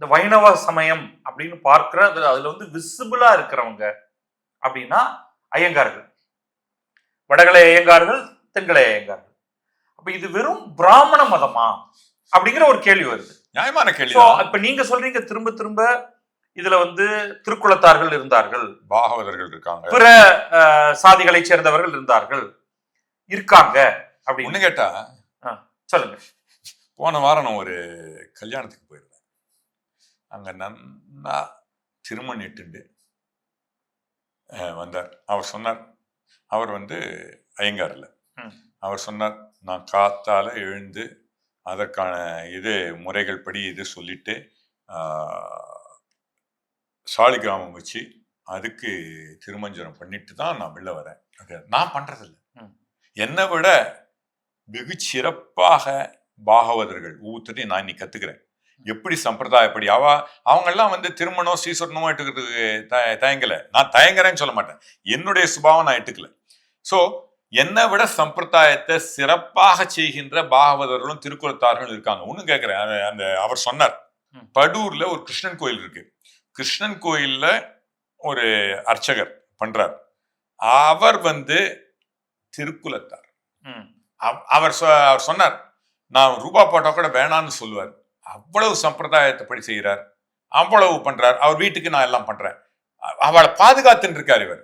இந்த வைணவ சமயம் அப்படின்னு பார்க்கிற அதுல வந்து விசிபிளா இருக்கிறவங்க அப்படின்னா ஐயங்கார்கள், வடகலை ஐயங்கார்கள், தென்கலை ஐயங்கார்கள். அப்ப இது வெறும் பிராமண மதமா அப்படிங்கிற ஒரு கேள்வி வருது. நியாயமான கேள்வி. இப்ப நீங்க சொல்றீங்க திரும்ப திரும்ப இதுல வந்து திருக்குலத்தார்கள் இருந்தார்கள், பாகவதர்கள் இருக்காங்க, பிற சாதிகளை சேர்ந்தவர்கள் இருக்காங்க அப்படின்னு கேட்டா சொல்லுங்க. போன வாரம் நான் ஒரு கல்யாணத்துக்கு போயிருந்தேன். அங்க நன்னா திருமணிட்டு வந்தார். அவர் சொன்னார், அவர் வந்து ஐயங்கார் இல்லை, அவர் சொன்னார், நான் காத்தால எழுந்து அதற்கான முறைகள் படி சொல்லிட்டு சாலிகிராமம் வச்சு அதுக்கு திருமஞ்சனம் பண்ணிட்டு தான் நான் வெளில வரேன். நான் பண்றதில்லை. என்னை விட வெகு சிறப்பாக பாகவதர்கள் ஒவ்வொருத்தரையும் நான் இன்னைக்கு கத்துக்கிறேன். எப்படி சம்பிரதாயப்படி அவங்கெல்லாம் வந்து திருமணம் சீசனமோ எடுத்துக்கிறதுக்கு தயங்கலை. நான் தயங்குறேன்னு சொல்ல மாட்டேன், என்னுடைய சுபாவம் நான் எடுத்துக்கல. ஸோ என்னை விட சம்பிரதாயத்தை சிறப்பாக செய்கின்ற பாகவதர்களும் திருக்குலத்தார்களும் இருக்காங்க. ஒன்னும் கேட்கிறேன், அந்த அவர் சொன்னார், படூர்ல ஒரு கிருஷ்ணன் கோயில் இருக்கு. கிருஷ்ணன் கோயில்ல ஒரு அர்ச்சகர் பண்றார். அவர் வந்து திருக்குலத்தார். அவர் சொன்னார், நான் ரூபா போட்டா கூட வேணான்னு சொல்லுவார். அவ்வளவு சம்பிரதாயத்தை படி செய்கிறார், அவ்வளவு பண்றார். அவர் வீட்டுக்கு நான் எல்லாம் பண்றேன். அவளை பாதுகாத்துன்னு இருக்காரு இவர்.